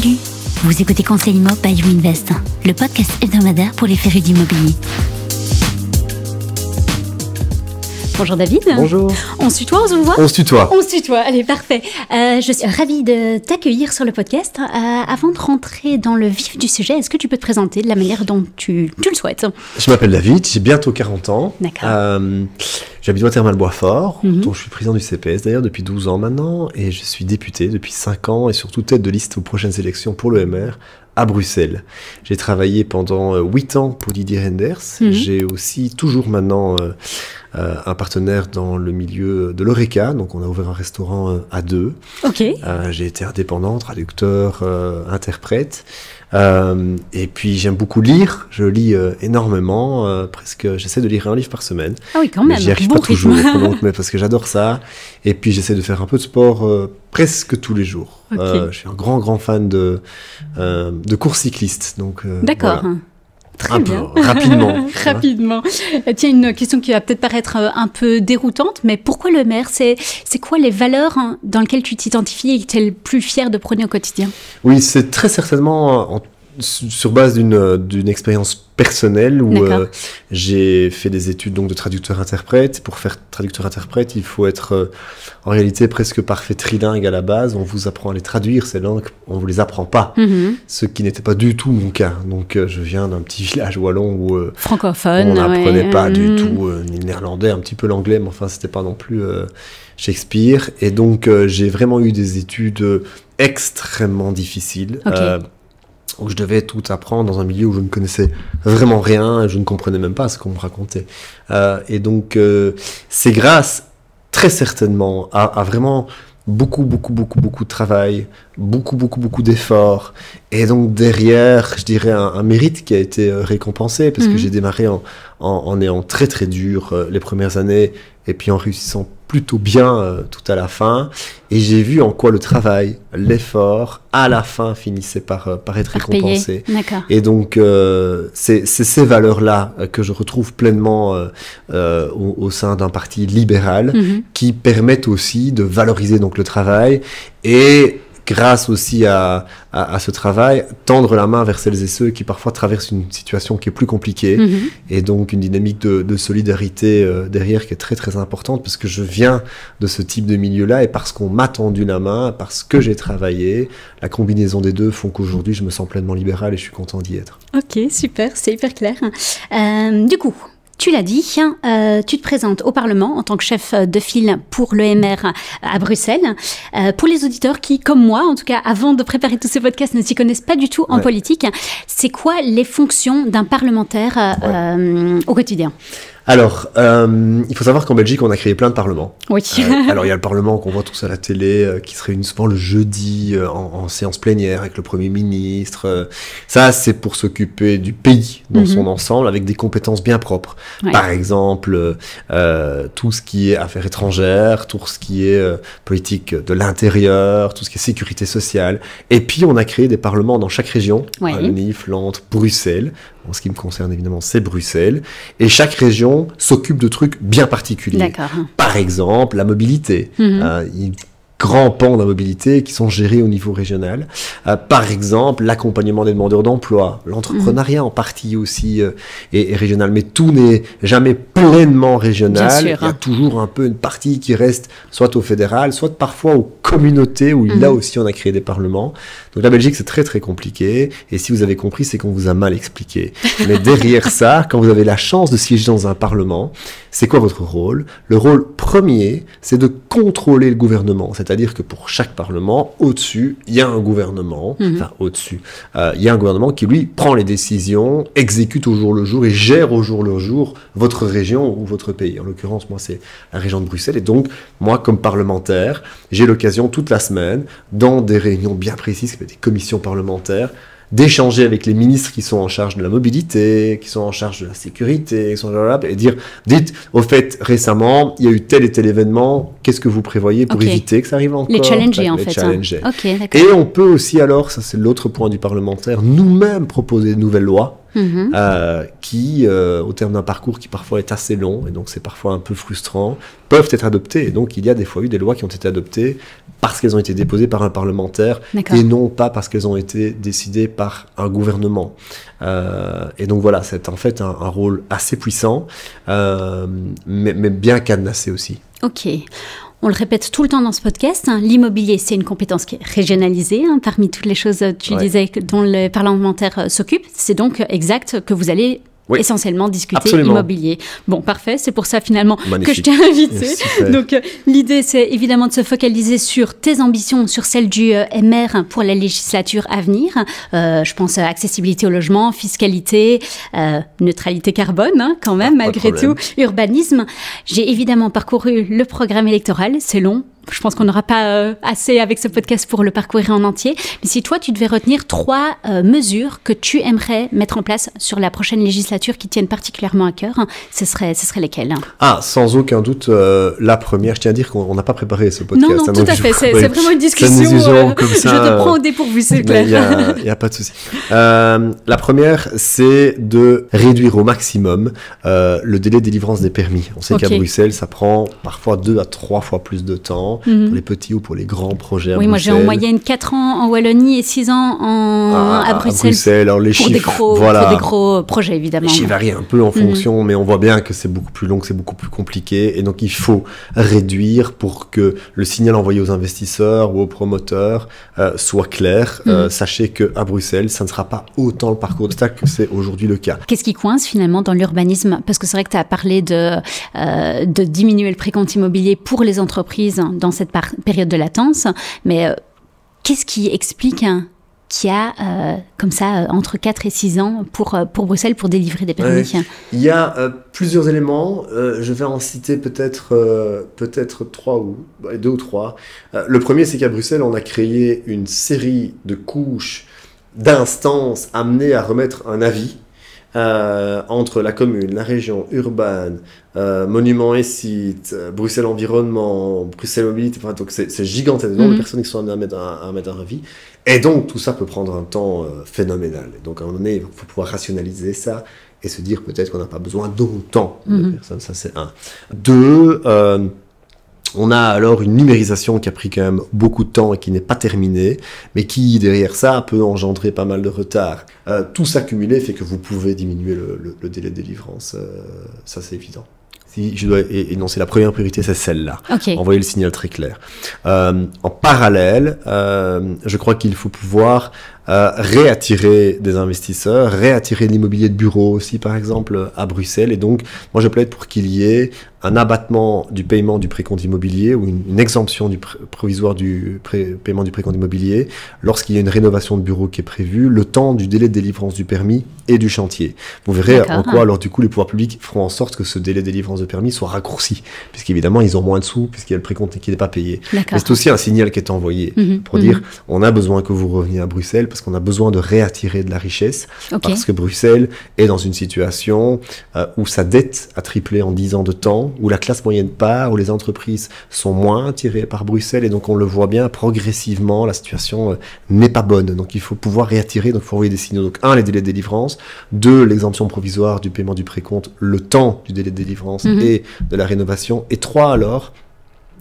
Salut, vous écoutez Conseil Immo by YouInvest, le podcast hebdomadaire pour les férus d'immobilier. Bonjour David. Bonjour. On se tutoie, on se voit ? On se tutoie. On se tutoie, allez, parfait. Je suis ravie de t'accueillir sur le podcast. Avant de rentrer dans le vif du sujet, est-ce que tu peux te présenter de la manière dont tu le souhaites ? Je m'appelle David, j'ai bientôt 40 ans. D'accord. J'habite Watermal-Boisfort, dont je suis président du CPS d'ailleurs depuis 12 ans maintenant, et je suis député depuis 5 ans, et surtout tête de liste aux prochaines élections pour le MR à Bruxelles. J'ai travaillé pendant 8 ans pour Didier Reynders. J'ai aussi toujours maintenant un partenaire dans le milieu de l'Horeca, donc on a ouvert un restaurant à deux. Ok. J'ai été indépendant, traducteur, interprète. Et puis j'aime beaucoup lire, je lis énormément, j'essaie de lire un livre par semaine. Ah oui, quand même. J'y arrive bon pas toujours, rythme. mais parce que j'adore ça. Et puis j'essaie de faire un peu de sport presque tous les jours. Okay. Je suis un grand fan de course cycliste. Donc, d'accord. Voilà. Très bien. Rapidement. Rapidement. Tiens, une question qui va peut-être paraître un peu déroutante, mais pourquoi le maire ? C'est quoi les valeurs dans lesquelles tu t'identifies et que tu es le plus fier de prôner au quotidien ? Oui, c'est très certainement sur base d'une expérience personnelle où j'ai fait des études donc de traducteur-interprète. Pour faire traducteur-interprète, il faut être en réalité presque parfait trilingue à la base. On vous apprend à les traduire, ces langues, on vous les apprend pas. Ce qui n'était pas du tout mon cas. Donc je viens d'un petit village wallon où francophone, on n'apprenait pas du tout ni le néerlandais, un petit peu l'anglais, mais enfin c'était pas non plus Shakespeare. Et donc j'ai vraiment eu des études extrêmement difficiles. Où je devais tout apprendre dans un milieu où je ne connaissais vraiment rien et je ne comprenais même pas ce qu'on me racontait. Et donc, c'est grâce, très certainement, à vraiment beaucoup de travail, beaucoup d'efforts. Et donc, derrière, je dirais, un mérite qui a été récompensé parce que j'ai démarré en ayant très dur les premières années et puis en réussissant plutôt bien tout à la fin. Et j'ai vu en quoi le travail, l'effort, à la fin, finissait par être récompensé. Et donc, c'est ces valeurs-là que je retrouve pleinement au sein d'un parti libéral qui permettent aussi de valoriser donc le travail et grâce aussi à ce travail, tendre la main vers celles et ceux qui parfois traversent une situation qui est plus compliquée. Et donc une dynamique de solidarité derrière qui est très importante parce que je viens de ce type de milieu-là et parce qu'on m'a tendu la main, parce que j'ai travaillé, la combinaison des deux font qu'aujourd'hui je me sens pleinement libéral et je suis content d'y être. Ok, super, c'est hyper clair. Du coup, tu l'as dit, tu te présentes au Parlement en tant que chef de file pour le MR à Bruxelles. Pour les auditeurs qui, comme moi, en tout cas avant de préparer tous ces podcasts, ne s'y connaissent pas du tout en politique, c'est quoi les fonctions d'un parlementaire au quotidien ? Alors, il faut savoir qu'en Belgique, on a créé plein de parlements. Oui. Alors, il y a le parlement qu'on voit tous à la télé, qui se réunit souvent le jeudi en séance plénière avec le Premier ministre. Ça, c'est pour s'occuper du pays dans son ensemble, avec des compétences bien propres. Par exemple, tout ce qui est affaires étrangères, tout ce qui est politique de l'intérieur, tout ce qui est sécurité sociale. Et puis, on a créé des parlements dans chaque région, Wallonie, Flandre, Bruxelles. En ce qui me concerne, évidemment, c'est Bruxelles. Et chaque région s'occupe de trucs bien particuliers. D'accord. Par exemple, la mobilité. Grands pans de la mobilité qui sont gérés au niveau régional. Par exemple, l'accompagnement des demandeurs d'emploi, l'entrepreneuriat en partie aussi est régional. Mais tout n'est jamais pleinement régional. Bien sûr. Il y a toujours un peu une partie qui reste soit au fédéral, soit parfois aux communautés où là aussi on a créé des parlements. Donc la Belgique, c'est très compliqué. Et si vous avez compris, c'est qu'on vous a mal expliqué. Mais derrière ça, quand vous avez la chance de siéger dans un parlement, c'est quoi votre rôle ? Le rôle premier, c'est de contrôler le gouvernement. C'est-à-dire que pour chaque parlement, au-dessus, il y a un gouvernement. Enfin, au-dessus, il y a un gouvernement qui, lui, prend les décisions, exécute au jour le jour et gère au jour le jour votre région ou votre pays. En l'occurrence, moi, c'est la région de Bruxelles. Et donc, moi, comme parlementaire, j'ai l'occasion toute la semaine, dans des réunions bien précises, des commissions parlementaires, d'échanger avec les ministres qui sont en charge de la mobilité, qui sont en charge de la sécurité, qui sont et dire, dites, au fait, récemment, il y a eu tel et tel événement, qu'est-ce que vous prévoyez pour éviter que ça arrive encore ? Les challenger, en fait. Challenger. Ok, d'accord. Et on peut aussi alors, ça c'est l'autre point du parlementaire, nous-mêmes proposer de nouvelles lois qui, au terme d'un parcours qui parfois est assez long, et donc c'est parfois un peu frustrant, peuvent être adoptées. Et donc il y a des fois eu des lois qui ont été adoptées parce qu'elles ont été déposées par un parlementaire et non pas parce qu'elles ont été décidées par un gouvernement. Et donc voilà, c'est en fait un rôle assez puissant, mais bien cadenassé aussi. Ok. On le répète tout le temps dans ce podcast, hein, l'immobilier, c'est une compétence qui est régionalisée, hein, parmi toutes les choses, tu disais, dont les parlementaires s'occupent. C'est donc exact que vous allez essentiellement discuter immobilier. Bon, parfait, c'est pour ça finalement que je t'ai invité. Donc l'idée, c'est évidemment de se focaliser sur tes ambitions, sur celles du MR pour la législature à venir. Je pense à accessibilité au logement, fiscalité, neutralité carbone, hein, quand même, malgré tout, urbanisme. J'ai évidemment parcouru le programme électoral, c'est long. Je pense qu'on n'aura pas assez avec ce podcast pour le parcourir en entier. Mais si toi, tu devais retenir 3 mesures que tu aimerais mettre en place sur la prochaine législature qui tiennent particulièrement à cœur, ce serait lesquelles? Sans aucun doute, la première, je tiens à dire qu'on n'a pas préparé ce podcast. Non, tout à fait, c'est vraiment une discussion. Comme ça, je te prends au dépourvu, c'est clair. Il n'y a pas de souci. La première, c'est de réduire au maximum le délai de délivrance des permis. On sait qu'à Bruxelles, ça prend parfois 2 à 3 fois plus de temps. Pour les petits ou pour les grands projets à Bruxelles. Moi j'ai en moyenne 4 ans en Wallonie et 6 ans à Bruxelles. Alors les chiffres, pour des gros projets évidemment. Les chiffres varient un peu en fonction, mais on voit bien que c'est beaucoup plus long, que c'est beaucoup plus compliqué, et donc il faut réduire pour que le signal envoyé aux investisseurs ou aux promoteurs soit clair. Sachez qu'à Bruxelles, ça ne sera pas autant le parcours d'obstacles que c'est aujourd'hui le cas. Qu'est-ce qui coince finalement dans l'urbanisme? Parce que c'est vrai que tu as parlé de diminuer le précompte immobilier pour les entreprises dans cette période de latence, mais qu'est-ce qui explique qu'il y a comme ça entre 4 et 6 ans pour Bruxelles pour délivrer des permis? Il y a plusieurs éléments, je vais en citer peut-être 2 ou 3. Le premier, c'est qu'à Bruxelles, on a créé une série de couches d'instances amenées à remettre un avis entre la commune, la région, Urban, Monuments et Sites, Bruxelles Environnement, Bruxelles Mobilité, enfin, donc c'est gigantesque, de personnes qui sont amenées à mettre un avis. Et donc tout ça peut prendre un temps phénoménal. Et donc à un moment donné, il faut pouvoir rationaliser ça et se dire peut-être qu'on n'a pas besoin d'autant de personnes, ça c'est 1. 2, on a alors une numérisation qui a pris quand même beaucoup de temps et qui n'est pas terminée, mais qui, derrière ça, peut engendrer pas mal de retard. Tout ça cumulé fait que vous pouvez diminuer le délai de délivrance. Ça, c'est évident. Si je dois énoncer la première priorité, c'est celle-là. Envoyer le signal très clair. En parallèle, je crois qu'il faut pouvoir réattirer des investisseurs, réattirer l'immobilier de bureau aussi, par exemple, à Bruxelles. Et donc, moi, je plaide pour qu'il y ait un abattement du paiement du précompte immobilier ou une exemption provisoire du paiement du précompte immobilier lorsqu'il y a une rénovation de bureau qui est prévue, le temps du délai de délivrance du permis et du chantier. Vous verrez en quoi, alors du coup, les pouvoirs publics feront en sorte que ce délai de délivrance de permis soit raccourci, puisqu'évidemment, ils ont moins de sous, puisqu'il y a le précompte qui n'est pas payé. Mais c'est aussi un signal qui est envoyé pour dire, on a besoin que vous reveniez à Bruxelles, parce qu'on a besoin de réattirer de la richesse, parce que Bruxelles est dans une situation où sa dette a triplé en 10 ans de temps, où la classe moyenne part, où les entreprises sont moins attirées par Bruxelles, et donc on le voit bien, progressivement, la situation n'est pas bonne. Donc il faut pouvoir réattirer, donc il faut envoyer des signaux. Donc 1, les délais de délivrance, 2, l'exemption provisoire du paiement du précompte, le temps du délai de délivrance et de la rénovation, et 3, alors,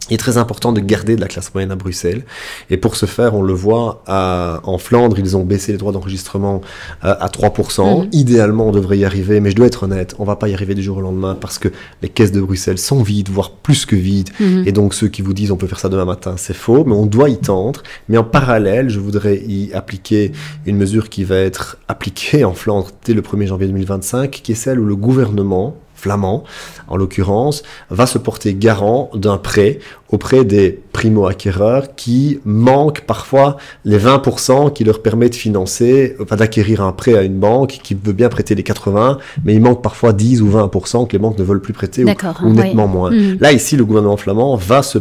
il est très important de garder de la classe moyenne à Bruxelles. Et pour ce faire, on le voit en Flandre, ils ont baissé les droits d'enregistrement à 3%. Idéalement, on devrait y arriver, mais je dois être honnête, on va pas y arriver du jour au lendemain parce que les caisses de Bruxelles sont vides, voire plus que vides. Et donc, ceux qui vous disent on peut faire ça demain matin, c'est faux, mais on doit y tendre. Mais en parallèle, je voudrais y appliquer une mesure qui va être appliquée en Flandre dès le 1er janvier 2025, qui est celle où le gouvernement flamand, en l'occurrence, va se porter garant d'un prêt auprès des primo-acquéreurs qui manquent parfois les 20% qui leur permettent de financer, d'acquérir un prêt à une banque qui veut bien prêter les 80, mais il manque parfois 10 ou 20% que les banques ne veulent plus prêter ou nettement moins. Là, ici, le gouvernement flamand va se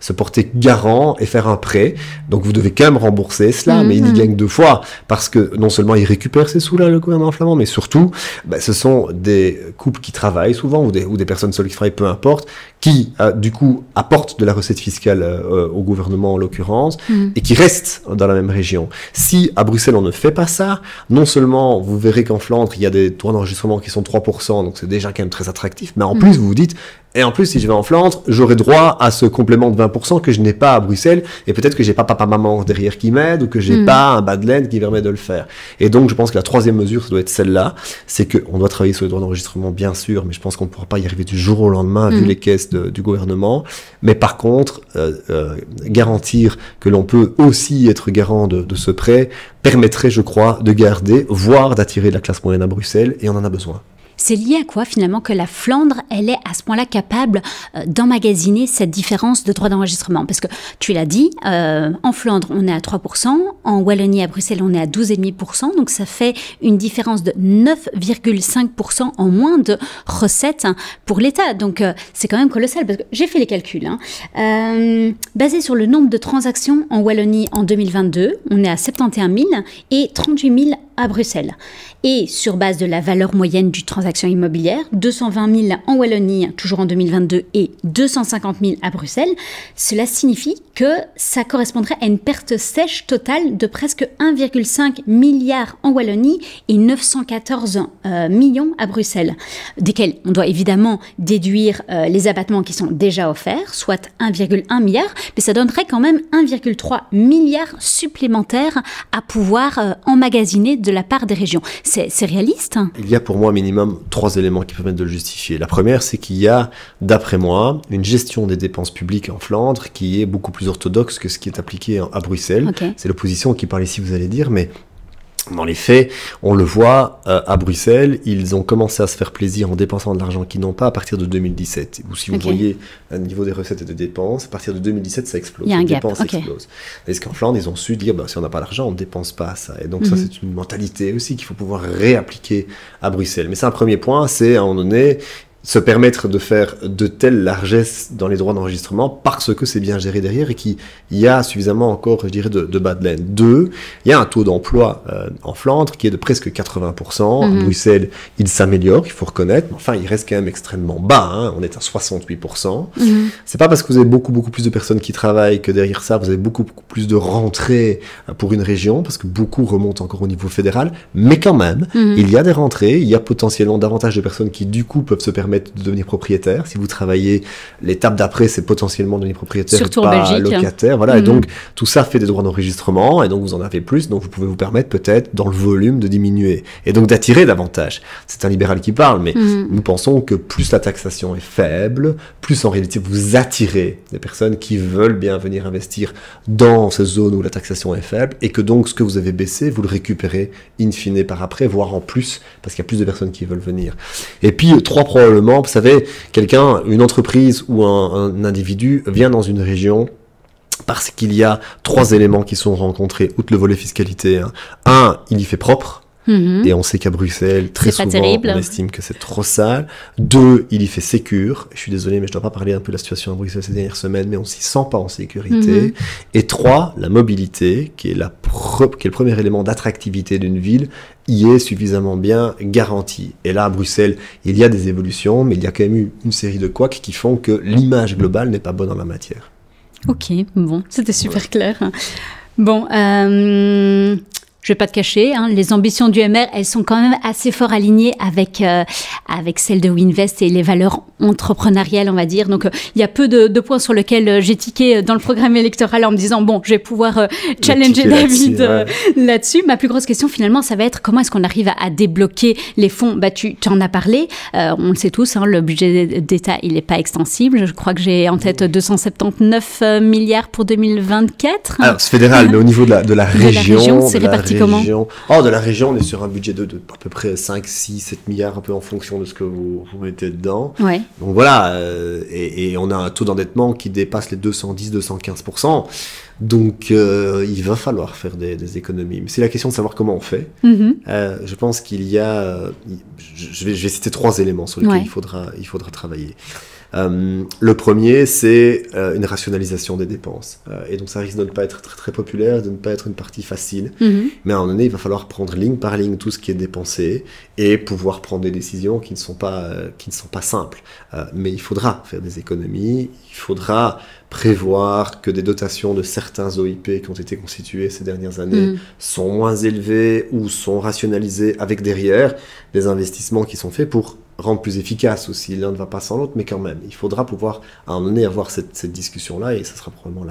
se porter garant et faire un prêt. Donc vous devez quand même rembourser cela, mais il y gagne 2 fois, parce que non seulement il récupère ces sous-là, le gouvernement flamand, mais surtout, ce sont des couples qui travaillent souvent, ou des personnes seules qui travaillent, peu importe, qui, du coup, apportent de la recette fiscale au gouvernement, en l'occurrence, et qui restent dans la même région. Si, à Bruxelles, on ne fait pas ça, non seulement, vous verrez qu'en Flandre, il y a des droits d'enregistrement qui sont 3%, donc c'est déjà quand même très attractif, mais en plus, vous vous dites, et en plus, si je vais en Flandre, j'aurai droit à ce complément de 20% que je n'ai pas à Bruxelles, et peut-être que j'ai pas papa-maman derrière qui m'aide, ou que j'ai pas un badland qui permet de le faire. Et donc, je pense que la 3e mesure, ça doit être celle-là, c'est qu'on doit travailler sur les droits d'enregistrement, bien sûr, mais je pense qu'on ne pourra pas y arriver du jour au lendemain, vu les caisses du gouvernement. Mais par contre, garantir que l'on peut aussi être garant de ce prêt permettrait, je crois, de garder, voire d'attirer la classe moyenne à Bruxelles, et on en a besoin. C'est lié à quoi finalement que la Flandre, elle est à ce point-là capable d'emmagasiner cette différence de droit d'enregistrement? Parce que tu l'as dit, en Flandre, on est à 3%, en Wallonie, à Bruxelles, on est à 12,5%, donc ça fait une différence de 9,5% en moins de recettes pour l'État. Donc c'est quand même colossal, parce que j'ai fait les calculs. Basé sur le nombre de transactions en Wallonie en 2022, on est à 71 000 et 38 000 à Bruxelles. Et sur base de la valeur moyenne du transaction immobilière, 220 000 en Wallonie, toujours en 2022, et 250 000 à Bruxelles, cela signifie que ça correspondrait à une perte sèche totale de presque 1,5 milliard en Wallonie et 914 millions à Bruxelles, desquels on doit évidemment déduire les abattements qui sont déjà offerts, soit 1,1 milliard, mais ça donnerait quand même 1,3 milliard supplémentaires à pouvoir emmagasiner de la part des régions. C'est réaliste? Il y a pour moi minimum 3 éléments qui permettent de le justifier. La première, c'est qu'il y a, d'après moi, une gestion des dépenses publiques en Flandre qui est beaucoup plus orthodoxe que ce qui est appliqué à Bruxelles. Okay. C'est l'opposition qui parle ici, vous allez dire, mais dans les faits, on le voit, à Bruxelles, ils ont commencé à se faire plaisir en dépensant de l'argent qu'ils n'ont pas à partir de 2017. Ou si vous voyez un niveau des recettes et des dépenses, à partir de 2017, ça explose. Il y a un les gap. dépenses explosent. Est-ce qu'en Flandre, ils ont su dire, si on n'a pas l'argent, on ne dépense pas ça. Et donc ça, c'est une mentalité aussi qu'il faut pouvoir réappliquer à Bruxelles. Mais c'est un premier point, c'est à un moment donné, se permettre de faire de telles largesses dans les droits d'enregistrement parce que c'est bien géré derrière et qu'il y a suffisamment encore, je dirais, de badland. 2, il y a un taux d'emploi en Flandre qui est de presque 80%. À Bruxelles, il s'améliore, il faut reconnaître, mais enfin, il reste quand même extrêmement bas. On est à 68%. C'est pas parce que vous avez beaucoup plus de personnes qui travaillent que derrière ça, vous avez beaucoup plus de rentrées pour une région, parce que beaucoup remontent encore au niveau fédéral, mais quand même, il y a des rentrées, il y a potentiellement davantage de personnes qui, du coup, peuvent se permettre de devenir propriétaire. Si vous travaillez, l'étape d'après, c'est potentiellement devenir propriétaire, surtout pas en Belgique. Locataire. Voilà. Et donc, tout ça fait des droits d'enregistrement, et donc vous en avez plus, donc vous pouvez vous permettre peut-être, dans le volume, de diminuer, et donc d'attirer davantage. C'est un libéral qui parle, mais nous pensons que plus la taxation est faible, plus en réalité vous attirez des personnes qui veulent bien venir investir dans ces zones où la taxation est faible, et que donc ce que vous avez baissé, vous le récupérez in fine par après, voire en plus, parce qu'il y a plus de personnes qui veulent venir. Et puis, 3 probablement, vous savez, une entreprise ou un individu vient dans une région parce qu'il y a 3 éléments qui sont rencontrés, outre le volet fiscalité. 1, il y fait propre. Et on sait qu'à Bruxelles, très souvent, on estime que c'est trop sale. 2, il y fait sécure. Je suis désolé, mais je dois pas parler un peu de la situation à Bruxelles ces dernières semaines, mais on s'y sent pas en sécurité. Et 3, la mobilité, qui est le premier élément d'attractivité d'une ville, y est suffisamment bien garantie. Et là, à Bruxelles, il y a des évolutions, mais il y a quand même eu une série de couacs qui font que l'image globale n'est pas bonne en la matière. Ok, bon, c'était super clair. Bon, je vais pas te cacher, les ambitions du MR, elles sont quand même assez fort alignées avec celles de Winvest et les valeurs entrepreneuriales, on va dire. Donc, il y a peu de points sur lesquels j'ai tiqué dans le programme électoral en me disant, bon, je vais pouvoir challenger David là-dessus. Ma plus grosse question, finalement, ça va être comment est-ce qu'on arrive à débloquer les fonds? Tu en as parlé, on le sait tous, le budget d'État, il n'est pas extensible. Je crois que j'ai en tête 279 milliards pour 2024. Alors, c'est fédéral, mais au niveau de la région, c'est réparti comment? De la région, on est sur un budget de à peu près 5, 6, 7 milliards, un peu en fonction de ce que vous mettez dedans. Ouais. Donc voilà, et on a un taux d'endettement qui dépasse les 210-215%. Donc il va falloir faire des économies. Mais c'est la question de savoir comment on fait. Je pense qu'il y a... je vais citer 3 éléments sur lesquels il faudra travailler. Le premier, c'est une rationalisation des dépenses. Et donc ça risque de ne pas être très, très populaire, de ne pas être une partie facile. Mais à un moment donné, il va falloir prendre ligne par ligne tout ce qui est dépensé et pouvoir prendre des décisions qui ne sont pas simples. Mais il faudra faire des économies, il faudra prévoir que des dotations de certains OIP qui ont été constitués ces dernières années sont moins élevées ou sont rationalisées avec derrière des investissements qui sont faits pour rendre plus efficace aussi. L'un ne va pas sans l'autre, mais quand même, il faudra pouvoir à un moment donné avoir cette discussion-là et ça sera probablement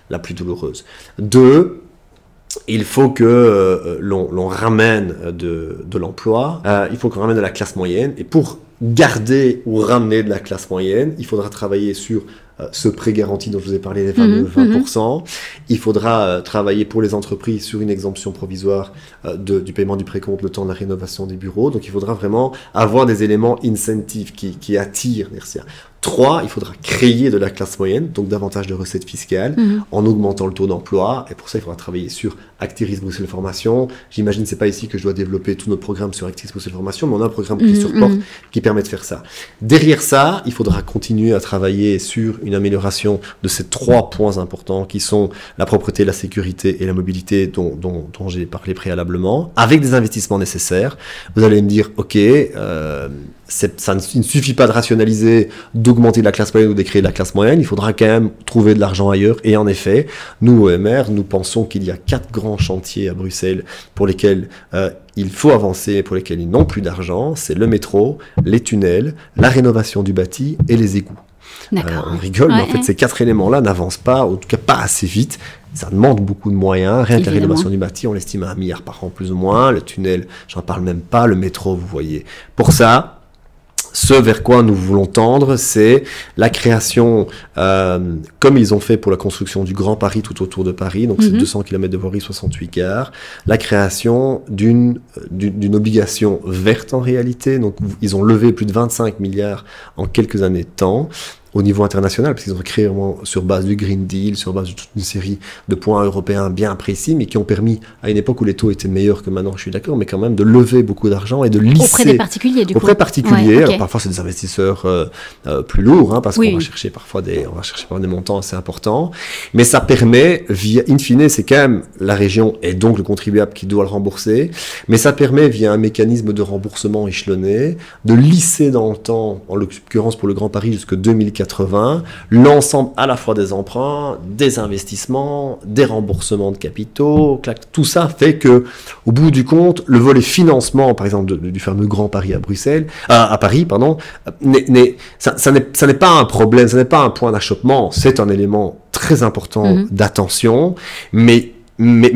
la plus douloureuse. 2, il faut que l'on ramène de l'emploi, il faut qu'on ramène de la classe moyenne, et pour garder ou ramener de la classe moyenne, il faudra travailler sur ce prêt garanti dont je vous ai parlé, les fameux 20%. Il faudra travailler pour les entreprises sur une exemption provisoire du paiement du précompte le temps de la rénovation des bureaux. Donc il faudra vraiment avoir des éléments incentives qui attirent les RCA. 3, il faudra créer de la classe moyenne, donc davantage de recettes fiscales, en augmentant le taux d'emploi. Et pour ça, il faudra travailler sur Actiris Bruxelles Formation. J'imagine que ce n'est pas ici que je dois développer tout notre programme sur Actiris Bruxelles Formation, mais on a un programme qui supporte, qui permet de faire ça. Derrière ça, il faudra continuer à travailler sur une amélioration de ces 3 points importants qui sont la propreté, la sécurité et la mobilité dont j'ai parlé préalablement, avec des investissements nécessaires. Vous allez me dire, ok, il ne suffit pas de rationaliser, d'augmenter la classe moyenne ou de créer de la classe moyenne, il faudra quand même trouver de l'argent ailleurs. Et en effet, nous, OMR, nous pensons qu'il y a 4 grands chantiers à Bruxelles pour lesquels il faut avancer, pour lesquels ils n'ont plus d'argent. C'est le métro, les tunnels, la rénovation du bâti et les égouts. On rigole, mais en fait, ces 4 éléments-là n'avancent pas, en tout cas pas assez vite. Ça demande beaucoup de moyens. Rien que la rénovation du bâti, on l'estime à 1 milliard par an plus ou moins. Le tunnel, j'en parle même pas. Le métro, vous voyez. Pour ça, ce vers quoi nous voulons tendre, c'est la création, comme ils ont fait pour la construction du Grand Paris tout autour de Paris, donc c'est 200 km de voirie, 68 gares, la création d'une obligation verte en réalité. Donc ils ont levé plus de 25 milliards en quelques années de temps au niveau international, parce qu'ils ont créé vraiment sur base du Green Deal, sur base de toute une série de points européens bien précis, mais qui ont permis, à une époque où les taux étaient meilleurs que maintenant, je suis d'accord, mais quand même de lever beaucoup d'argent et de lisser... Auprès des particuliers, du coup. Auprès des particuliers. Alors, parfois, c'est des investisseurs plus lourds, parce qu'on va chercher parfois des montants assez importants, mais ça permet, in fine, c'est quand même la région et donc le contribuable qui doit le rembourser, mais ça permet, via un mécanisme de remboursement échelonné, de lisser dans le temps, en l'occurrence pour le Grand Paris jusqu'à 2080, l'ensemble à la fois des emprunts, des investissements, des remboursements de capitaux, tout ça fait que, au bout du compte, le volet financement, par exemple, du fameux Grand Paris à Paris, ça n'est pas un problème, ça n'est pas un point d'achoppement, c'est un élément très important d'attention, mais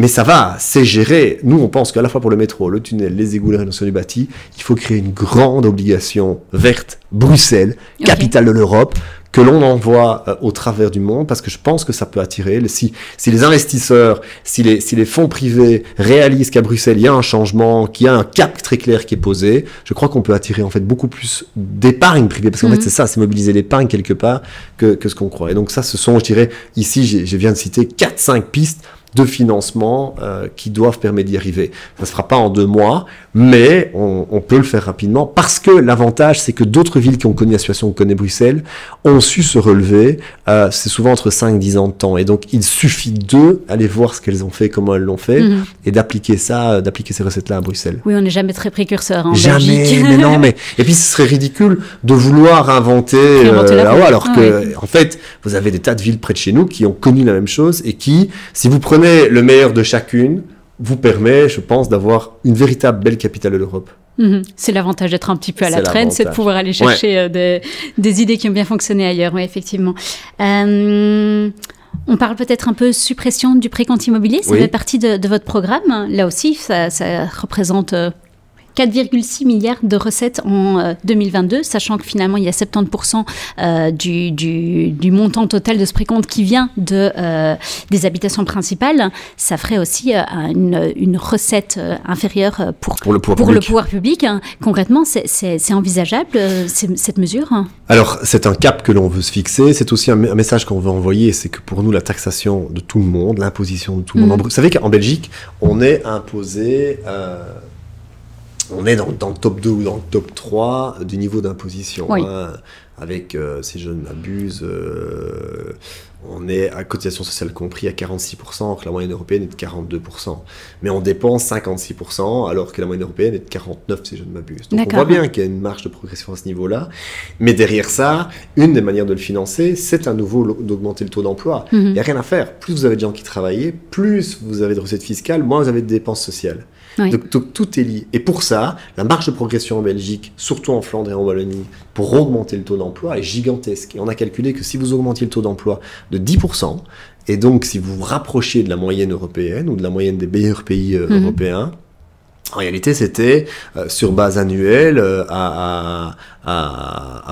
ça va, c'est géré. Nous, on pense qu'à la fois pour le métro, le tunnel, les égouts, la rénovation du bâti, il faut créer une grande obligation verte, Bruxelles, capitale de l'Europe, que l'on envoie au travers du monde, parce que je pense que ça peut attirer. Si les investisseurs, si les fonds privés réalisent qu'à Bruxelles, il y a un changement, qu'il y a un cap très clair qui est posé, je crois qu'on peut attirer en fait beaucoup plus d'épargne privée, parce qu'en fait c'est ça, c'est mobiliser l'épargne quelque part que ce qu'on croit. Et donc ça, ce sont, je dirais, ici, je viens de citer 4-5 pistes de financement qui doivent permettre d'y arriver. Ça ne se fera pas en 2 mois, mais on peut le faire rapidement, parce que l'avantage, c'est que d'autres villes qui ont connu la situation que connaît Bruxelles ont su se relever. C'est souvent entre 5-10 ans de temps, et donc il suffit d'eux aller voir ce qu'elles ont fait, comment elles l'ont fait, et d'appliquer ces recettes-là à Bruxelles. Oui, on n'est jamais très précurseur en Belgique. Jamais, mais non, mais... Et puis ce serait ridicule de vouloir inventer alors que, en fait, vous avez des tas de villes près de chez nous qui ont connu la même chose, et qui, si vous prenez le meilleur de chacune, vous permet, je pense, d'avoir une véritable belle capitale de l'Europe. C'est l'avantage d'être un petit peu à la traîne, c'est de pouvoir aller chercher des idées qui ont bien fonctionné ailleurs, oui, effectivement. On parle peut-être un peu suppression du précompte immobilier, ça fait partie de votre programme. Là aussi, ça représente 4,6 milliards de recettes en 2022, sachant que finalement, il y a 70% du montant total de ce précompte qui vient des habitations principales. Ça ferait aussi une recette inférieure pour le pouvoir public. Concrètement, c'est envisageable, cette mesure? Alors, c'est un cap que l'on veut se fixer. C'est aussi un message qu'on veut envoyer, c'est que pour nous, la taxation de tout le monde, l'imposition de tout le monde... Vous savez qu'en Belgique, on est imposé... on est dans le top 2 ou dans le top 3 du niveau d'imposition. Oui. avec, si je ne m'abuse, on est à cotisation sociale compris à 46%, alors que la moyenne européenne est de 42%. Mais on dépense 56%, alors que la moyenne européenne est de 49%, si je ne m'abuse. Donc on voit bien qu'il y a une marge de progression à ce niveau-là. Mais derrière ça, une des manières de le financer, c'est à nouveau d'augmenter le taux d'emploi. Il n'y a rien à faire. Plus vous avez de gens qui travaillent, plus vous avez de recettes fiscales, moins vous avez de dépenses sociales. Oui. Donc tout est lié. Et pour ça, la marge de progression en Belgique, surtout en Flandre et en Wallonie, pour augmenter le taux d'emploi est gigantesque. Et on a calculé que si vous augmentiez le taux d'emploi de 10%, et donc si vous vous rapprochiez de la moyenne européenne ou de la moyenne des meilleurs pays européens, en réalité, c'était sur base annuelle, à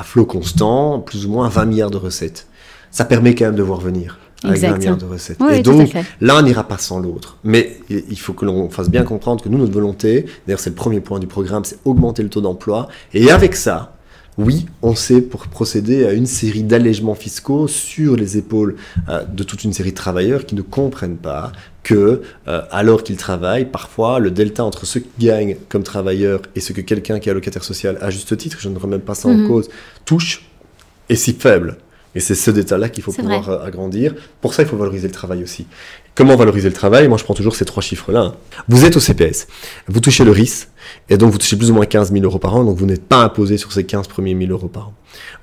flot constant, plus ou moins 20 milliards de recettes. Ça permet quand même de voir venir. Avec 20 milliards de recettes. Oui, et donc, l'un n'ira pas sans l'autre. Mais il faut que l'on fasse bien comprendre que nous, notre volonté, d'ailleurs c'est le premier point du programme, c'est augmenter le taux d'emploi. Et avec ça, oui, on sait pour procéder à une série d'allègements fiscaux sur les épaules de toute une série de travailleurs qui ne comprennent pas que, alors qu'ils travaillent, parfois, le delta entre ce qu'ils gagnent comme travailleurs et ce que quelqu'un qui est allocataire social, à juste titre, je ne remets même pas ça en cause, touche, est si faible. Et c'est ce détail-là qu'il faut pouvoir agrandir. Pour ça, il faut valoriser le travail aussi. Comment valoriser le travail? Moi, je prends toujours ces 3 chiffres-là. Vous êtes au CPS, vous touchez le RIS, et donc vous touchez plus ou moins 15 000 euros par an, donc vous n'êtes pas imposé sur ces 15 premiers 1 000 euros par an.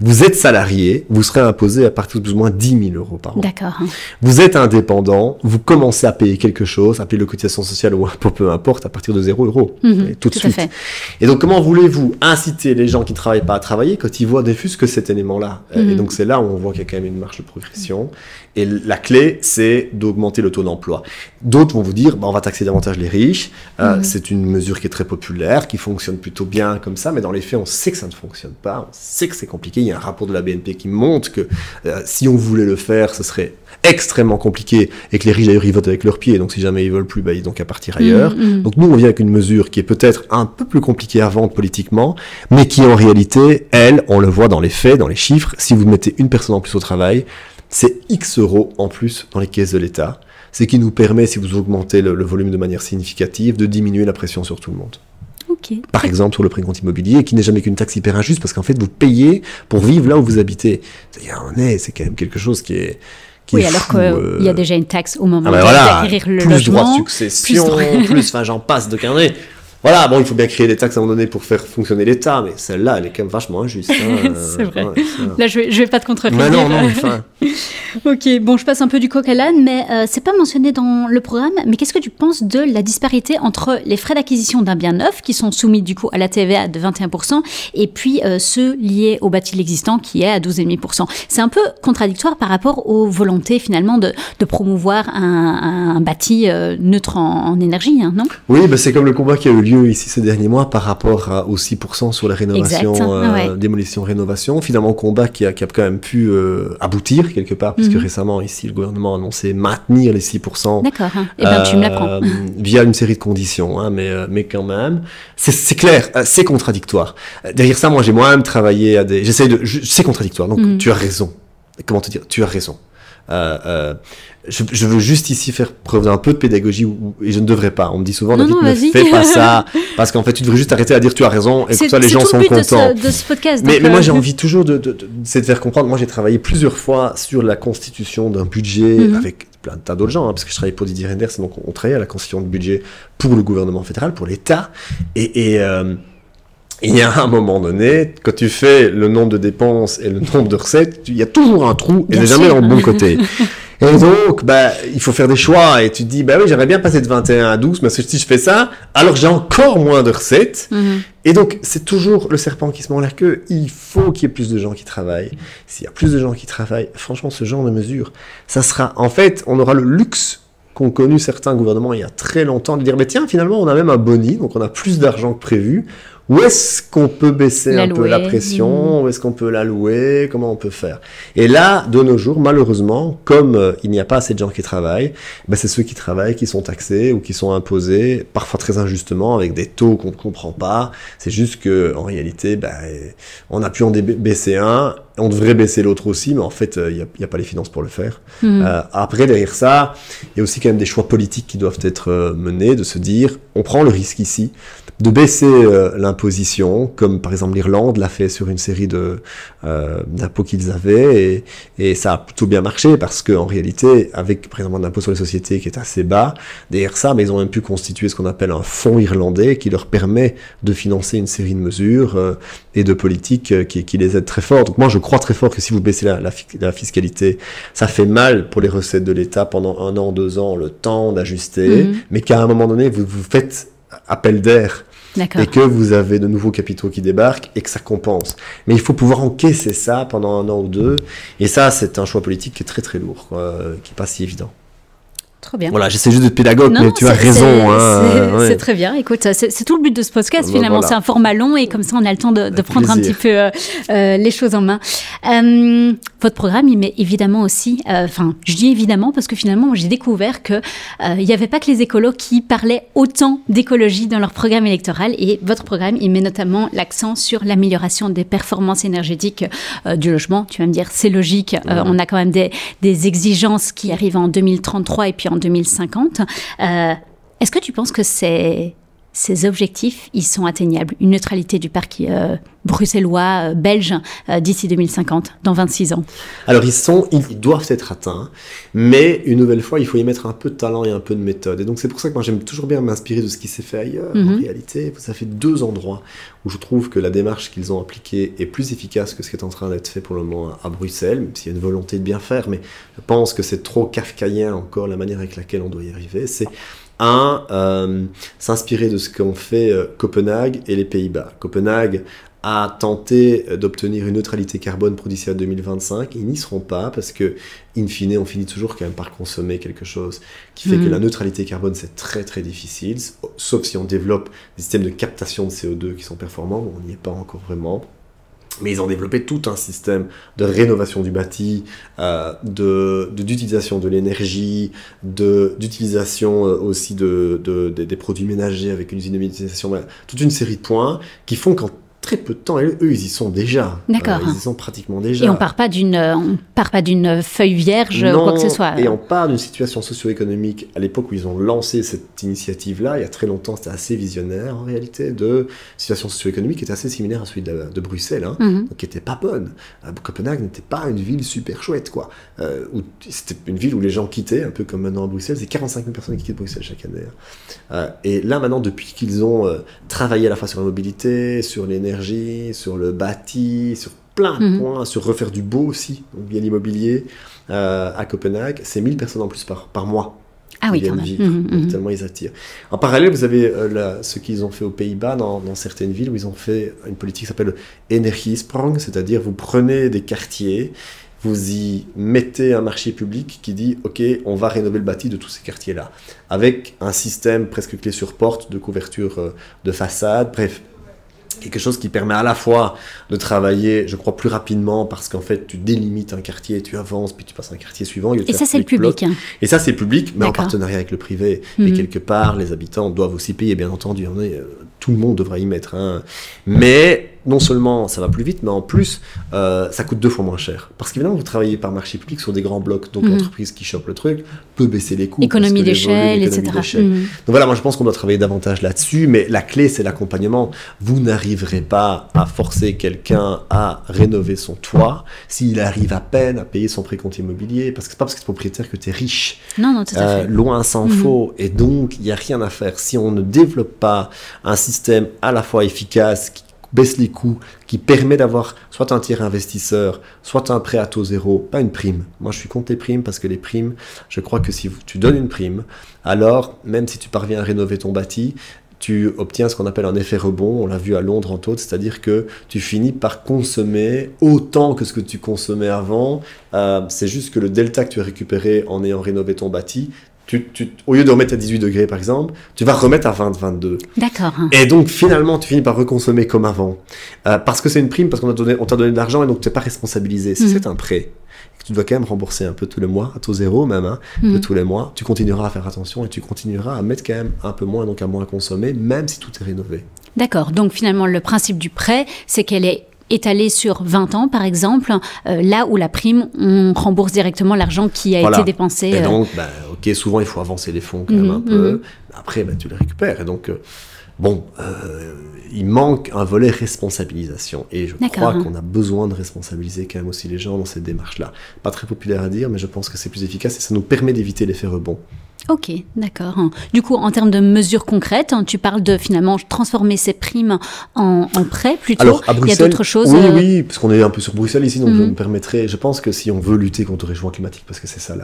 Vous êtes salarié, vous serez imposé à partir de plus ou moins 10 000 euros par an. D'accord. Vous êtes indépendant, vous commencez à payer quelque chose, appelez le cotisation sociale ou peu importe, à partir de 0 euros. Tout de suite. Et donc, comment voulez-vous inciter les gens qui ne travaillent pas à travailler quand ils voient des fusques que cet élément-là? Et donc, c'est là où on voit qu'il y a quand même une marge de progression. Et la clé, c'est d'augmenter le taux d'emploi. D'autres vont vous dire, on va taxer davantage les riches. C'est une mesure qui est très populaire, qui fonctionne plutôt bien comme ça, mais dans les faits, on sait que ça ne fonctionne pas. On sait que c'est compliqué. Il y a un rapport de la BNP qui montre que si on voulait le faire, ce serait extrêmement compliqué et que les riches, d'ailleurs, ils votent avec leurs pieds. Donc, si jamais ils veulent plus, ils n'ont qu'à partir ailleurs. Donc, nous, on vient avec une mesure qui est peut-être un peu plus compliquée à vendre politiquement, mais qui, en réalité, elle, on le voit dans les faits, dans les chiffres. Si vous mettez une personne en plus au travail, c'est X euros en plus dans les caisses de l'État. C'est qui nous permet, si vous augmentez le volume de manière significative, de diminuer la pression sur tout le monde. Par exemple, sur le précompte immobilier, qui n'est jamais qu'une taxe hyper injuste, parce qu'en fait, vous payez pour vivre là où vous habitez. C'est quand même quelque chose qui est alors qu'il y a déjà une taxe au moment d'acquérir le logement. Plus droit de succession, j'en passe de carnet. Voilà, il faut bien créer des taxes à un moment donné pour faire fonctionner l'État, mais celle-là, elle est quand même vachement injuste. C'est vrai. Là, je vais pas te contredire. Mais non, enfin. Ok, je passe un peu du coq à l'âne, mais c'est pas mentionné dans le programme. Mais qu'est-ce que tu penses de la disparité entre les frais d'acquisition d'un bien neuf, qui sont soumis du coup à la TVA de 21%, et puis ceux liés au bâti existant, qui est à 12,5%? C'est un peu contradictoire par rapport aux volontés finalement de promouvoir un bâti neutre en énergie, non? Oui, c'est comme le combat qui a eu lieu ici ces derniers mois par rapport aux 6% sur la rénovation, démolition-rénovation. Finalement, combat qui a quand même pu aboutir quelque part, puisque récemment, ici, le gouvernement a annoncé maintenir les 6%. D'accord, tu me l'apprends. Via une série de conditions, mais quand même, c'est clair, c'est contradictoire. Derrière ça, moi, j'ai moi-même travaillé à des... C'est contradictoire, donc tu as raison. Comment te dire? Tu as raison. Je veux juste ici faire preuve d'un peu de pédagogie et je ne devrais pas. On me dit souvent, David, ne fais pas ça, parce qu'en fait, tu devrais juste arrêter à dire tu as raison et que ça, les gens sont contents. De ce podcast. Mais moi, j'ai envie toujours de faire comprendre. Moi, j'ai travaillé plusieurs fois sur la constitution d'un budget avec plein de tas d'autres gens, parce que je travaillais pour Didier Reynders, donc on travaillait à la constitution de budget pour le gouvernement fédéral, pour l'État, et il y a un moment donné, quand tu fais le nombre de dépenses et le nombre de recettes, il y a toujours un trou et c'est jamais dans le bon côté. Et donc, il faut faire des choix et tu te dis, oui, j'aimerais bien passer de 21 à 12, mais si je fais ça, alors j'ai encore moins de recettes. Et donc, c'est toujours le serpent qui se mord la queue. Il faut qu'il y ait plus de gens qui travaillent. S'il y a plus de gens qui travaillent, franchement, ce genre de mesure, ça sera, en fait, on aura le luxe qu'ont connu certains gouvernements il y a très longtemps de dire, tiens, finalement, on a même un boni, donc on a plus d'argent que prévu. Où est-ce qu'on peut baisser un peu la pression? Où est-ce qu'on peut l'allouer? Comment on peut faire? Et là, de nos jours, malheureusement, comme il n'y a pas assez de gens qui travaillent, c'est ceux qui travaillent qui sont taxés ou qui sont imposés, parfois très injustement, avec des taux qu'on ne comprend pas. C'est juste que, en réalité, on a pu en baisser un, on devrait baisser l'autre aussi, mais en fait, il n'y a pas les finances pour le faire. Après, derrière ça, il y a aussi quand même des choix politiques qui doivent être menés, de se dire, on prend le risque ici de baisser l'impôt d'imposition, comme par exemple l'Irlande l'a fait sur une série d'impôts qu'ils avaient, et ça a plutôt bien marché, parce qu'en réalité, avec par exemple un impôt sur les sociétés qui est assez bas, derrière ça, mais ils ont même pu constituer ce qu'on appelle un fonds irlandais qui leur permet de financer une série de mesures et de politiques qui les aident très fort. Donc moi, je crois très fort que si vous baissez la fiscalité, ça fait mal pour les recettes de l'État pendant 1 an, 2 ans, le temps d'ajuster, mais qu'à un moment donné, vous faites appel d'air et que vous avez de nouveaux capitaux qui débarquent et que ça compense. Mais il faut pouvoir encaisser ça pendant 1 an ou 2, et ça, c'est un choix politique qui est très très lourd, qui n'est pas si évident. Trop bien. Voilà, j'essaie juste d'être pédagogue, mais tu as raison. C'est très bien. Écoute, c'est tout le but de ce podcast, finalement. Voilà. C'est un format long, et comme ça, on a le temps de prendre un petit peu les choses en main. Votre programme, il met évidemment aussi... je dis évidemment parce que finalement, j'ai découvert qu'il n'y avait pas que les écolos qui parlaient autant d'écologie dans leur programme électoral. Et votre programme, il met notamment l'accent sur l'amélioration des performances énergétiques du logement. Tu vas me dire, c'est logique. On a quand même des exigences qui arrivent en 2033 et puis en 2050. Est-ce que tu penses que ces objectifs, ils sont atteignables? Une neutralité du parc bruxellois, belge, d'ici 2050, dans 26 ans? Alors, ils doivent être atteints, mais une nouvelle fois, il faut y mettre un peu de talent et un peu de méthode. Et donc, c'est pour ça que moi, j'aime toujours bien m'inspirer de ce qui s'est fait ailleurs. En réalité, ça fait 2 endroits où je trouve que la démarche qu'ils ont appliquée est plus efficace que ce qui est en train d'être fait pour le moment à Bruxelles, même s'il y a une volonté de bien faire, mais je pense que c'est trop kafkaïen encore la manière avec laquelle on doit y arriver. C'est s'inspirer de ce qu'ont fait Copenhague et les Pays-Bas. Copenhague a tenté d'obtenir une neutralité carbone pour d'ici à 2025. Ils n'y seront pas parce que, in fine, on finit toujours quand même par consommer quelque chose qui fait que la neutralité carbone, c'est très très difficile, sauf si on développe des systèmes de captation de CO2 qui sont performants. On n'y est pas encore vraiment. Mais ils ont développé tout un système de rénovation du bâti, d'utilisation de l'énergie, d'utilisation aussi des produits ménagers avec une usine de méthanisation. Voilà, toute une série de points qui font qu'en très peu de temps, et eux, ils y sont déjà. D'accord. Ils y sont pratiquement déjà. Et on part pas d'une feuille vierge ou quoi que ce soit. Et on part d'une situation socio-économique. À l'époque où ils ont lancé cette initiative-là, il y a très longtemps, c'était assez visionnaire en réalité, de situation socio-économique qui était assez similaire à celui de Bruxelles, donc qui n'était pas bonne. Copenhague n'était pas une ville super chouette, quoi. C'était une ville où les gens quittaient, un peu comme maintenant à Bruxelles. C'est 45 000 personnes qui quittent Bruxelles chaque année. Et là, maintenant, depuis qu'ils ont travaillé à la fois sur la mobilité, sur l'énergie, sur le bâti, sur plein de points, sur refaire du beau aussi, donc via l'immobilier, à Copenhague, c'est 1000 personnes en plus par mois. Ah oui, quand même. Tellement ils attirent. En parallèle, vous avez ce qu'ils ont fait aux Pays-Bas, dans certaines villes, où ils ont fait une politique qui s'appelle Energiesprong, c'est-à-dire vous prenez des quartiers, vous y mettez un marché public qui dit « Ok, on va rénover le bâti de tous ces quartiers-là », avec un système presque clé sur porte de couverture de façade, bref. Quelque chose qui permet à la fois de travailler, je crois, plus rapidement parce qu'en fait, tu délimites un quartier, tu avances, puis tu passes à un quartier suivant. Et ça, c'est le public. Et ça, c'est le public, mais en partenariat avec le privé. Et quelque part, les habitants doivent aussi payer, bien entendu. Tout le monde devra y mettre. Mais non seulement ça va plus vite, mais en plus, ça coûte 2 fois moins cher. Parce qu'évidemment, vous travaillez par marché public sur des grands blocs, donc l'entreprise qui chope le truc peut baisser les coûts. Économie d'échelle, etc. Donc voilà, moi je pense qu'on doit travailler davantage là-dessus, mais la clé, c'est l'accompagnement. Vous n'arriverez pas à forcer quelqu'un à rénover son toit s'il arrive à peine à payer son précompte immobilier, parce que c'est pas parce que tu es propriétaire que tu es riche. Non, tout à fait. Loin s'en faut. Et donc, il n'y a rien à faire. Si on ne développe pas un système à la fois efficace, qui baisse les coûts, qui permet d'avoir soit un tiers investisseur, soit un prêt à taux zéro, pas une prime. Moi, je suis contre les primes parce que les primes, je crois que si tu donnes une prime, alors, même si tu parviens à rénover ton bâti, tu obtiens ce qu'on appelle un effet rebond. On l'a vu à Londres, entre autres, c'est-à-dire que tu finis par consommer autant que ce que tu consommais avant. C'est juste que le delta que tu as récupéré en ayant rénové ton bâti, au lieu de remettre à 18 degrés, par exemple, tu vas remettre à 20-22. D'accord. Et donc, finalement, tu finis par reconsommer comme avant. Parce que c'est une prime, parce qu'on t'a donné de l'argent et donc tu n'es pas responsabilisé. Si c'est un prêt, que tu dois quand même rembourser un peu tous les mois, à taux zéro même, de tous les mois, tu continueras à faire attention et tu continueras à mettre quand même un peu moins, donc à moins consommer, même si tout est rénové. D'accord. Donc, finalement, le principe du prêt, c'est qu'elle est étalée sur 20 ans, par exemple, là où la prime, on rembourse directement l'argent qui a été dépensé. Et donc, ok, souvent, il faut avancer les fonds quand même un peu. Après, tu les récupères. Et donc, bon, il manque un volet responsabilisation. Et je crois qu'on a besoin de responsabiliser quand même aussi les gens dans cette démarche-là. Pas très populaire à dire, mais je pense que c'est plus efficace et ça nous permet d'éviter l'effet rebond. Ok, d'accord. Du coup, en termes de mesures concrètes, tu parles de finalement transformer ces primes en prêts plutôt. Alors, à Bruxelles, il y a d'autres choses. Oui, parce qu'on est un peu sur Bruxelles ici, donc je me permettrai. Je pense que si on veut lutter contre le réchauffement climatique, parce que c'est ça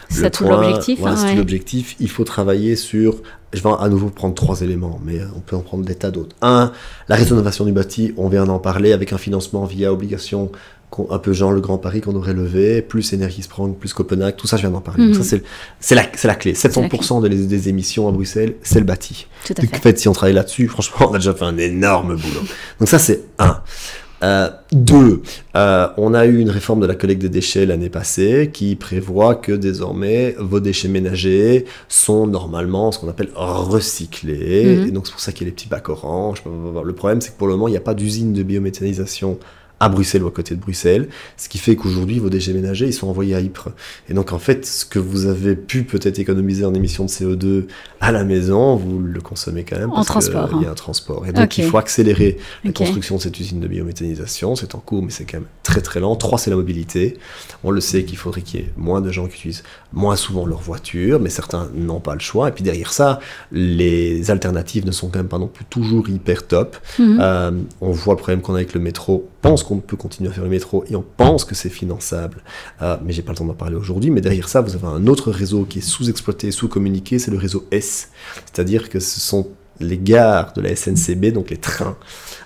c'est tout l'objectif. Voilà, c'est tout l'objectif. Il faut travailler sur. Je vais à nouveau prendre 3 éléments, mais on peut en prendre des tas d'autres. 1, la rénovation du bâti, on vient d'en parler, avec un financement via obligation, un peu genre le Grand Paris qu'on aurait levé, plus Energiesprong, plus Copenhague, tout ça je viens d'en parler. Donc ça c'est la clé. 70% des émissions à Bruxelles, c'est le bâti. Tout à fait. En fait, si on travaille là-dessus, franchement, on a déjà fait un énorme boulot. Donc ça c'est 1. 2, on a eu une réforme de la collecte des déchets l'année passée qui prévoit que désormais vos déchets ménagers sont normalement ce qu'on appelle recyclés. Et donc c'est pour ça qu'il y a les petits bacs orange. Le problème c'est que pour le moment il n'y a pas d'usine de biométhanisation à Bruxelles ou à côté de Bruxelles, ce qui fait qu'aujourd'hui vos déchets ménagers ils sont envoyés à Ypres. Et donc en fait ce que vous avez pu peut-être économiser en émissions de CO2 à la maison, vous le consommez quand même parce qu'il y a un transport. Et donc il faut accélérer la construction de cette usine de biométhanisation, c'est en cours mais c'est quand même très très lent. 3, c'est la mobilité. On le sait qu'il faudrait qu'il y ait moins de gens qui utilisent moins souvent leur voiture, mais certains n'ont pas le choix. Et puis derrière ça, les alternatives ne sont quand même pas non plus toujours hyper top. On voit le problème qu'on a avec le métro. On pense qu'on peut continuer à faire le métro et on pense que c'est finançable. Mais j'ai pas le temps d'en parler aujourd'hui. Mais derrière ça, vous avez un autre réseau qui est sous-exploité, sous-communiqué, c'est le réseau S. C'est-à-dire que ce sont les gares de la SNCB, donc les trains.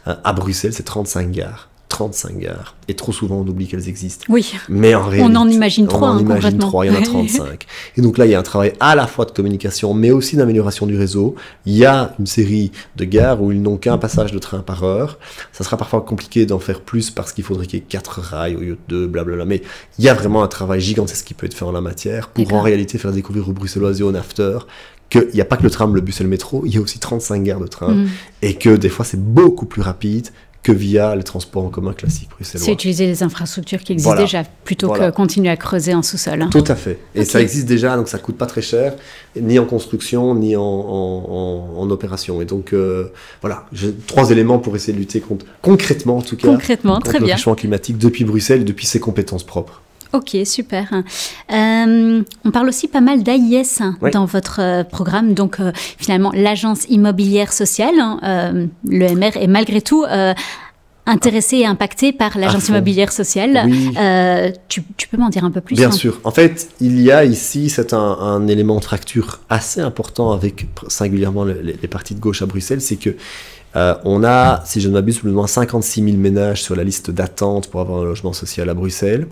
À Bruxelles, c'est 35 gares. 35 gares. Et trop souvent, on oublie qu'elles existent. Oui. Mais en réalité, on en imagine 3. On en imagine 3, il y en a 35. Et donc là, il y a un travail à la fois de communication, mais aussi d'amélioration du réseau. Il y a une série de gares où ils n'ont qu'un passage de train par heure. Ça sera parfois compliqué d'en faire plus parce qu'il faudrait qu'il y ait 4 rails au lieu de 2, blablabla. Mais il y a vraiment un travail gigantesque qui peut être fait en la matière pour en réalité faire découvrir aux Bruxellois et aux nafteurs qu'il n'y a pas que le tram, le bus et le métro, il y a aussi 35 gares de train. Et que des fois, c'est beaucoup plus rapide que via les transports en commun classiques bruxellois. C'est utiliser les infrastructures qui existent déjà, plutôt que continuer à creuser en sous-sol. Tout à fait. Et ça existe déjà, donc ça ne coûte pas très cher, ni en construction, ni en opération. Et donc, voilà, j'ai 3 éléments pour essayer de lutter concrètement, en tout cas, contre le réchauffement climatique depuis Bruxelles et depuis ses compétences propres. Ok, super. On parle aussi pas mal d'AIS dans votre programme. Donc, finalement, l'agence immobilière sociale, l'EMR, est malgré tout intéressée et impactée par l'agence immobilière sociale. Oui. Tu peux m'en dire un peu plus? Bien sûr. En fait, il y a ici, c'est un élément de fracture assez important avec singulièrement les partis de gauche à Bruxelles, c'est que on a, si je ne m'abuse, plus ou moins 56 000 ménages sur la liste d'attente pour avoir un logement social à Bruxelles.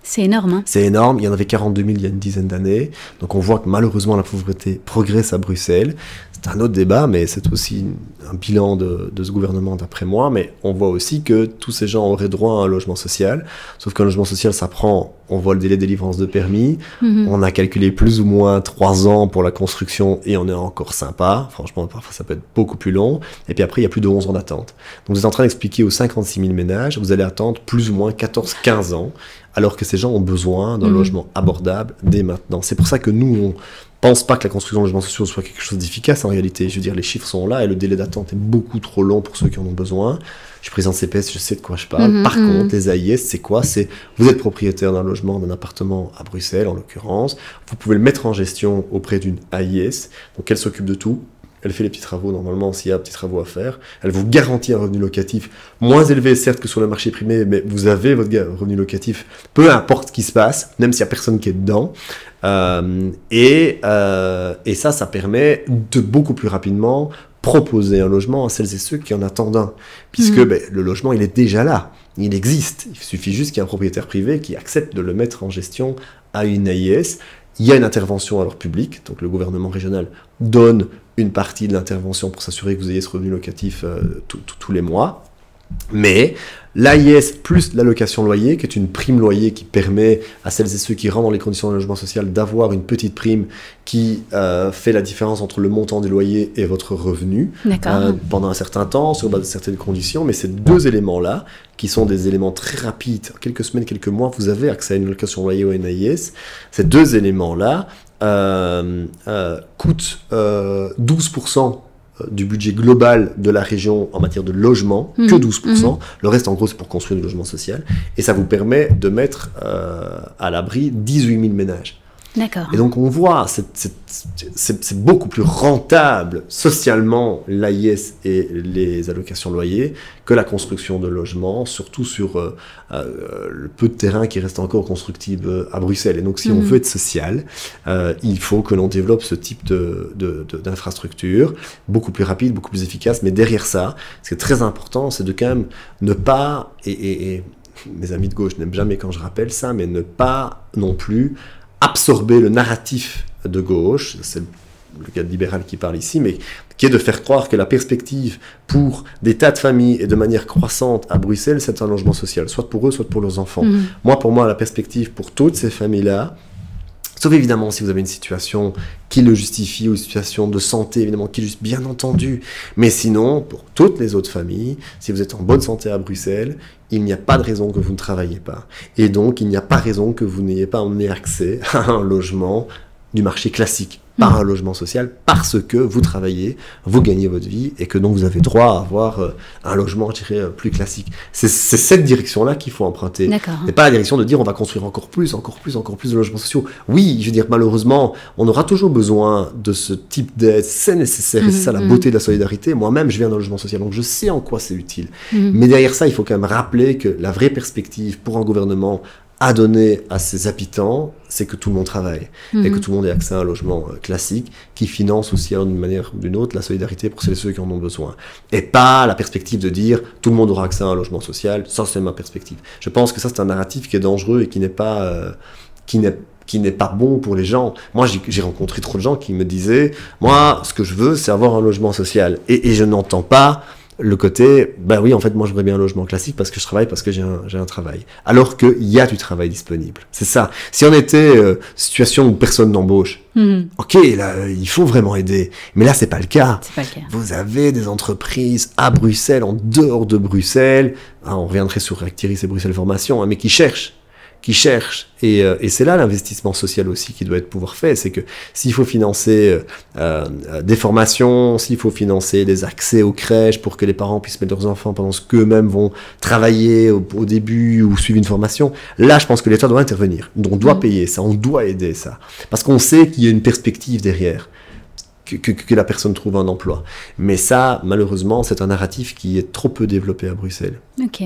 C'est énorme. Hein. C'est énorme. Il y en avait 42 000 il y a une dizaine d'années. Donc on voit que malheureusement la pauvreté progresse à Bruxelles. C'est un autre débat, mais c'est aussi un bilan de ce gouvernement d'après moi. Mais on voit aussi que tous ces gens auraient droit à un logement social. Sauf qu'un logement social, ça prend, on voit le délai de délivrance de permis. On a calculé plus ou moins 3 ans pour la construction et on est encore sympa. Franchement, parfois ça peut être beaucoup plus long. Et puis après, il y a plus de 11 ans d'attente. Donc vous êtes en train d'expliquer aux 56 000 ménages, vous allez attendre plus ou moins 14-15 ans. Alors que ces gens ont besoin d'un logement abordable dès maintenant. C'est pour ça que nous, on pense pas que la construction de logements sociaux soit quelque chose d'efficace en réalité. Je veux dire, les chiffres sont là et le délai d'attente est beaucoup trop long pour ceux qui en ont besoin. Je suis président de CPS, je sais de quoi je parle. Par contre, les AIS, c'est quoi? C'est vous êtes propriétaire d'un logement, d'un appartement à Bruxelles en l'occurrence. Vous pouvez le mettre en gestion auprès d'une AIS. Donc elle s'occupe de tout. Elle fait les petits travaux, normalement, s'il y a petits travaux à faire. Elle vous garantit un revenu locatif moins élevé, certes, que sur le marché privé, mais vous avez votre revenu locatif, peu importe ce qui se passe, même s'il n'y a personne qui est dedans. Et ça permet de beaucoup plus rapidement proposer un logement à celles et ceux qui en attendent un. Puisque le logement, il est déjà là. Il existe. Il suffit juste qu'il y ait un propriétaire privé qui accepte de le mettre en gestion à une AIS. Il y a une intervention à leur public, donc le gouvernement régional donne une partie de l'intervention pour s'assurer que vous ayez ce revenu locatif tous les mois. Mais l'AIS plus l'allocation loyer, qui est une prime loyer qui permet à celles et ceux qui rentrent dans les conditions de logement social d'avoir une petite prime qui fait la différence entre le montant du loyer et votre revenu pendant un certain temps, sur base de certaines conditions. Mais ces 2 éléments-là, qui sont des éléments très rapides, quelques semaines, quelques mois, vous avez accès à une allocation loyer ou à une AIS. Ces 2 éléments-là coûtent 12% du budget global de la région en matière de logement, que 12%. Le reste, en gros, c'est pour construire du logement social. Et ça vous permet de mettre à l'abri 18 000 ménages. D'accord. Et donc, on voit, c'est beaucoup plus rentable socialement l'AIS et les allocations loyers que la construction de logements, surtout sur le peu de terrain qui reste encore constructible à Bruxelles. Et donc, si on veut être social, il faut que l'on développe ce type d'infrastructure, beaucoup plus rapide, beaucoup plus efficace. Mais derrière ça, ce qui est très important, c'est de quand même ne pas, et mes amis de gauche n'aiment jamais quand je rappelle ça, mais ne pas non plus absorber le narratif de gauche, c'est le cadre libéral qui parle ici, mais qui est de faire croire que la perspective pour des tas de familles et de manière croissante à Bruxelles, c'est un logement social, soit pour eux, soit pour leurs enfants. Pour moi, la perspective pour toutes ces familles-là, sauf évidemment si vous avez une situation qui le justifie, ou une situation de santé évidemment qui le justifie, bien entendu, mais sinon, pour toutes les autres familles, si vous êtes en bonne santé à Bruxelles, il n'y a pas de raison que vous ne travaillez pas. Et donc, il n'y a pas raison que vous n'ayez pas emmené accès à un logement du marché classique, par un logement social, parce que vous travaillez, vous gagnez votre vie, et que donc vous avez droit à avoir un logement, je dirais, plus classique. C'est cette direction-là qu'il faut emprunter. Et pas la direction de dire on va construire encore plus de logements sociaux. Oui, je veux dire, malheureusement, on aura toujours besoin de ce type d'aide, c'est nécessaire, et c'est ça la beauté de la solidarité. Moi-même, je viens d'un logement social, donc je sais en quoi c'est utile. Mais derrière ça, il faut quand même rappeler que la vraie perspective pour un gouvernement à donner à ses habitants, c'est que tout le monde travaille et que tout le monde ait accès à un logement classique qui finance aussi d'une manière ou d'une autre la solidarité pour celles et ceux qui en ont besoin. Et pas la perspective de dire tout le monde aura accès à un logement social, ça c'est ma perspective. Je pense que ça c'est un narratif qui est dangereux et qui n'est pas bon pour les gens. Moi, j'ai rencontré trop de gens qui me disaient « Moi, ce que je veux, c'est avoir un logement social. » Et je n'entends pas le côté, ben oui, en fait, moi, j'aimerais bien un logement classique parce que je travaille, parce que j'ai un travail. Alors qu'il y a du travail disponible. C'est ça. Si on était situation où personne n'embauche, ok, là, il faut vraiment aider. Mais là, c'est pas le cas. Vous avez des entreprises à Bruxelles, en dehors de Bruxelles, on reviendrait sur Reactiris et Bruxelles Formation, mais qui cherchent. Et c'est là l'investissement social aussi qui doit être pouvoir fait, c'est que s'il faut financer des formations, s'il faut financer des accès aux crèches pour que les parents puissent mettre leurs enfants pendant ce qu'eux-mêmes vont travailler au début ou suivre une formation, là je pense que l'État doit intervenir, on doit payer ça, on doit aider ça, parce qu'on sait qu'il y a une perspective derrière. Que la personne trouve un emploi. Mais ça, malheureusement, c'est un narratif qui est trop peu développé à Bruxelles. Ok.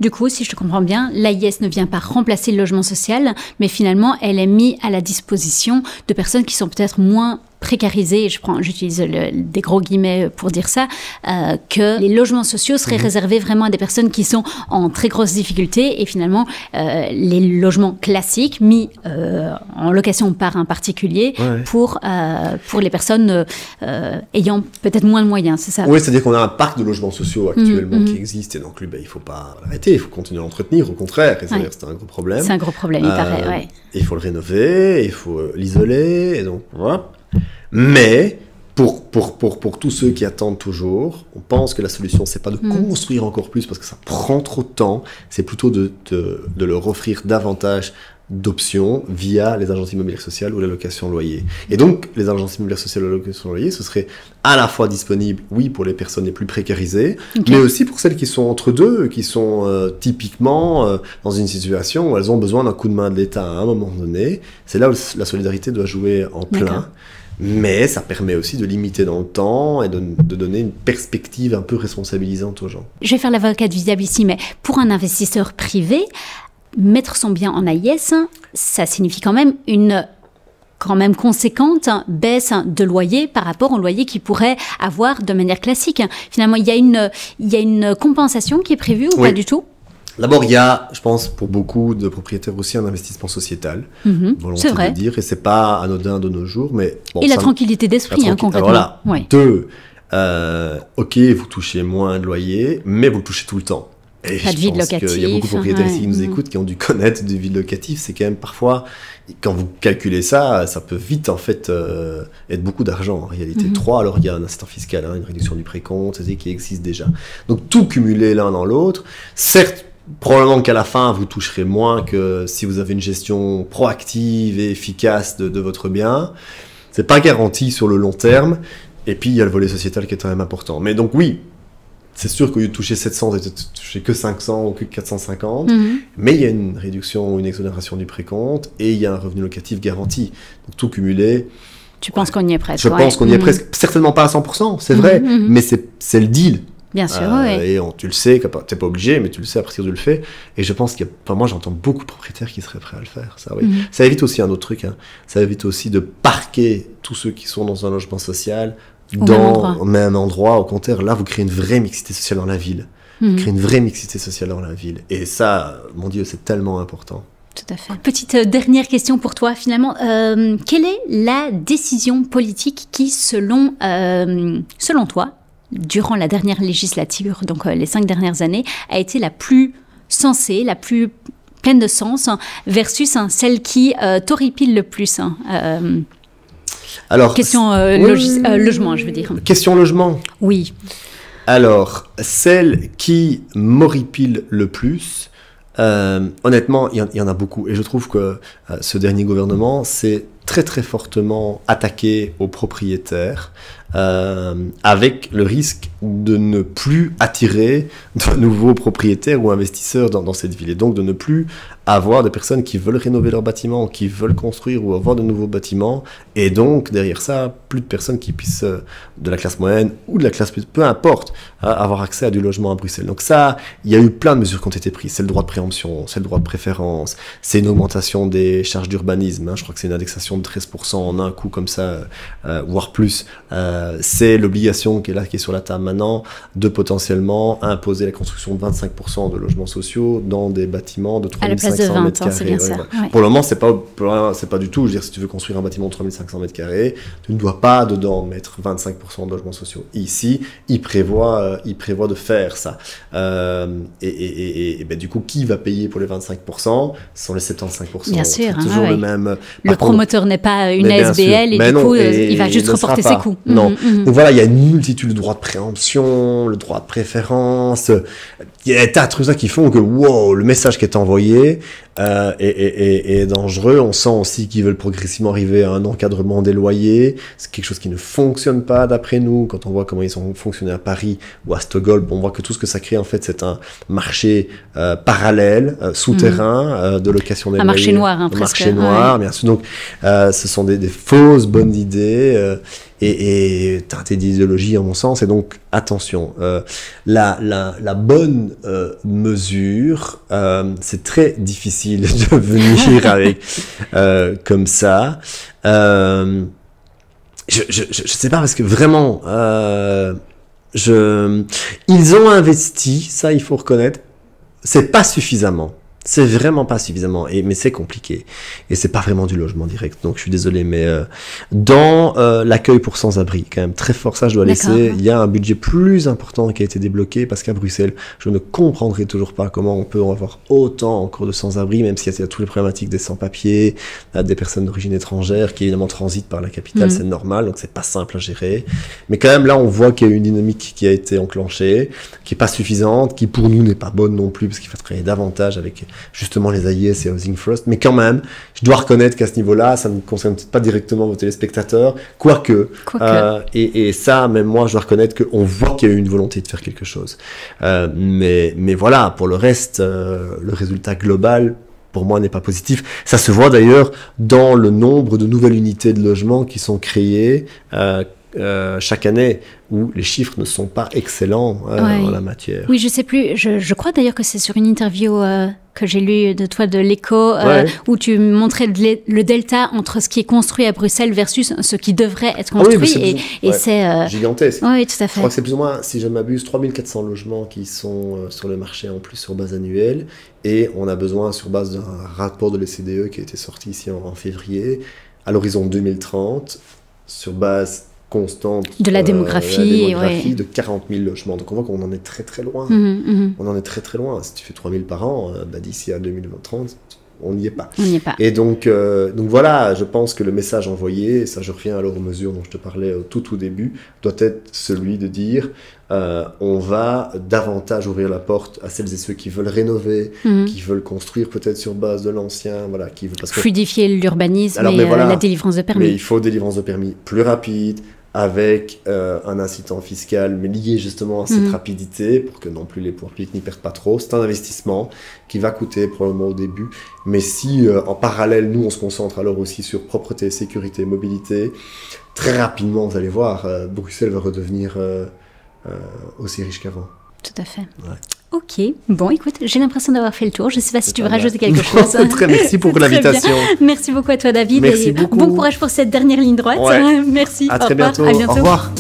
Du coup, si je te comprends bien, l'AIS ne vient pas remplacer le logement social, mais finalement, elle est mise à la disposition de personnes qui sont peut-être moins précarisées, j'utilise des gros guillemets pour dire ça, que les logements sociaux seraient réservés vraiment à des personnes qui sont en très grosse difficulté, et finalement, les logements classiques mis en location par un particulier pour les personnes ayant peut-être moins de moyens, c'est ça? Oui, c'est-à-dire qu'on a un parc de logements sociaux actuellement qui existe, et donc lui, il ne faut pas l'arrêter, il faut continuer à l'entretenir, au contraire, et c'est-à-dire que c'est un gros problème. C'est un gros problème, il paraît, Il faut le rénover, il faut l'isoler, et donc voilà. Mais pour tous ceux qui attendent toujours, on pense que la solution, c'est pas de construire encore plus parce que ça prend trop de temps, c'est plutôt de leur offrir davantage d'options via les agences immobilières sociales ou la location loyer. Et donc, les agences immobilières sociales ou la location loyer, ce serait à la fois disponible, oui, pour les personnes les plus précarisées, mais aussi pour celles qui sont entre deux, qui sont typiquement dans une situation où elles ont besoin d'un coup de main de l'État à un moment donné. C'est là où la solidarité doit jouer en plein. Mais ça permet aussi de limiter dans le temps et de donner une perspective un peu responsabilisante aux gens. Je vais faire l'avocat du diable ici, mais pour un investisseur privé, mettre son bien en AIS, ça signifie quand même une conséquente baisse de loyer par rapport au loyer qu'il pourrait avoir de manière classique. Finalement, il y a une compensation qui est prévue ou pas du tout? D'abord, il y a, je pense, pour beaucoup de propriétaires aussi, un investissement sociétal, volonté de dire, et c'est pas anodin de nos jours, mais... Bon, et la tranquillité d'esprit, concrètement. Voilà. Deux, ok, vous touchez moins de loyer, mais vous le touchez tout le temps. Et pas de vide locatif. Il y a beaucoup de propriétaires ici qui nous écoutent, qui ont dû connaître du vide locatif, c'est quand même parfois, quand vous calculez ça, ça peut vite en fait être beaucoup d'argent en réalité. 3, alors il y a un assistant fiscal, une réduction du précompte, qui existe déjà. Donc tout cumulé l'un dans l'autre, certes, probablement qu'à la fin, vous toucherez moins que si vous avez une gestion proactive et efficace de votre bien. C'est pas garanti sur le long terme. Et puis, il y a le volet sociétal qui est quand même important. Mais donc, oui, c'est sûr qu'au lieu de toucher 700, tu ne touches que 500 ou que 450. Mais il y a une réduction ou une exonération du précompte et il y a un revenu locatif garanti. Donc, tout cumulé. Tu penses qu'on y est presque? Je pense qu'on y est presque. Certainement pas à 100%, c'est vrai. Mais c'est le deal. Bien sûr, Et tu le sais, tu n'es pas obligé, mais tu le sais à partir de le fait. Et je pense moi, j'entends beaucoup de propriétaires qui seraient prêts à le faire. Ça, oui. Ça évite aussi un autre truc. Hein. Ça évite aussi de parquer tous ceux qui sont dans un logement social au même endroit. Au contraire, là, vous créez une vraie mixité sociale dans la ville. Vous créez une vraie mixité sociale dans la ville. Et ça, mon Dieu, c'est tellement important. Tout à fait. Petite dernière question pour toi, finalement. Quelle est la décision politique qui, selon toi, durant la dernière législature, donc les 5 dernières années, a été la plus sensée, la plus pleine de sens, versus celle qui t'horripile le plus Alors, question logement, je veux dire. Question logement. Oui. Alors, celle qui m'horripile le plus, honnêtement, il y en a beaucoup. Et je trouve que ce dernier gouvernement s'est très très fortement attaqué aux propriétaires, avec le risque de ne plus attirer de nouveaux propriétaires ou investisseurs dans cette ville. Et donc de ne plus avoir de personnes qui veulent rénover leurs bâtiments, qui veulent construire ou avoir de nouveaux bâtiments. Et donc derrière ça, plus de personnes qui puissent, de la classe moyenne ou de la classe plus, peu importe, avoir accès à du logement à Bruxelles. Donc ça, il y a eu plein de mesures qui ont été prises. C'est le droit de préemption, c'est le droit de préférence, c'est une augmentation des charges d'urbanisme. Je crois que c'est une indexation de 13% en un coup comme ça, voire plus. C'est l'obligation qui est sur la table maintenant de potentiellement imposer la construction de 25% de logements sociaux dans des bâtiments de 3500 mètres carrés. C'est bien ça. Ouais. Pour le moment, c'est pas du tout. Je veux dire, si tu veux construire un bâtiment de 3500 mètres carrés, tu ne dois pas dedans mettre 25% de logements sociaux. Ici, il prévoit de faire ça. Et ben, du coup, qui va payer pour les 25%? Ce sont les 75%. Bien sûr. C'est toujours le même. Le promoteur n'est pas une ASBL et du coup, il va juste reporter ses coûts. Non. Donc voilà, il y a une multitude de droits de préemption, le droit de préférence. Il y a des tas de trucs qui font que wow, le message qui est envoyé est dangereux. On sent aussi qu'ils veulent progressivement arriver à un encadrement des loyers. C'est quelque chose qui ne fonctionne pas d'après nous. Quand on voit comment ils ont fonctionné à Paris ou à Stockholm, on voit que tout ce que ça crée, en fait, c'est un marché parallèle, souterrain, de location des loyers. Un marché noir, presque. Marché noir, bien sûr. Donc, ce sont des fausses bonnes idées et teintées d'idéologie, en mon sens. Et donc, attention, la bonne mesure, c'est très difficile de venir avec comme ça. Je sais pas, parce que vraiment, ils ont investi, ça il faut reconnaître, c'est pas suffisamment. C'est vraiment pas suffisamment, mais c'est compliqué. Et c'est pas vraiment du logement direct, donc je suis désolé, mais dans l'accueil pour sans-abri, quand même très fort, ça je dois laisser. Il y a un budget plus important qui a été débloqué, parce qu'à Bruxelles, je ne comprendrai toujours pas comment on peut en avoir autant encore de sans-abri, même s'il y a toutes les problématiques des sans-papiers, des personnes d'origine étrangère, qui évidemment transitent par la capitale, c'est normal, donc c'est pas simple à gérer. Mais quand même, là, on voit qu'il y a une dynamique qui a été enclenchée, qui est pas suffisante, qui pour nous n'est pas bonne non plus, parce qu'il faut travailler davantage avec justement les AIS et Housing First, mais quand même, je dois reconnaître qu'à ce niveau-là, ça ne concerne peut-être pas directement vos téléspectateurs, quoique. Et ça, même moi, je dois reconnaître qu'on voit qu'il y a eu une volonté de faire quelque chose. Mais voilà, pour le reste, le résultat global, pour moi, n'est pas positif. Ça se voit d'ailleurs dans le nombre de nouvelles unités de logement qui sont créées chaque année, où les chiffres ne sont pas excellents en la matière. Oui, je sais plus. Je crois d'ailleurs que c'est sur une interview que j'ai lue de toi de l'Écho, où tu montrais le delta entre ce qui est construit à Bruxelles versus ce qui devrait être construit. C'est gigantesque. Oui, tout à fait. Je crois que c'est plus ou moins, si je ne m'abuse, 3400 logements qui sont sur le marché en plus sur base annuelle. Et on a besoin, sur base d'un rapport de l'ECDE qui a été sorti ici en février, à l'horizon 2030, sur base constante de la démographie, de 40 000 logements. Donc on voit qu'on en est très très loin. On en est très très loin. Si tu fais 3 000 par an, d'ici à 2030, on n'y est pas. Et donc voilà, je pense que le message envoyé, et ça je reviens alors aux mesures dont je te parlais au tout début, doit être celui de dire on va davantage ouvrir la porte à celles et ceux qui veulent rénover, qui veulent construire peut-être sur base de l'ancien, qui veulent, fluidifier l'urbanisme et la délivrance de permis. Mais il faut délivrance de permis plus rapide, avec un incitant fiscal, mais lié justement à cette rapidité, pour que non plus les pouvoirs publics n'y perdent pas trop. C'est un investissement qui va coûter probablement au début, mais si en parallèle, nous, on se concentre alors aussi sur propreté, sécurité, mobilité, très rapidement, vous allez voir, Bruxelles va redevenir aussi riche qu'avant. Tout à fait. Ouais. Ok, bon écoute, j'ai l'impression d'avoir fait le tour. Je ne sais pas si tu veux rajouter quelque chose. Très merci pour l'invitation. Merci beaucoup à toi David. Merci beaucoup. Bon courage pour cette dernière ligne droite. Ouais. Merci. À très bientôt. À bientôt. Au revoir.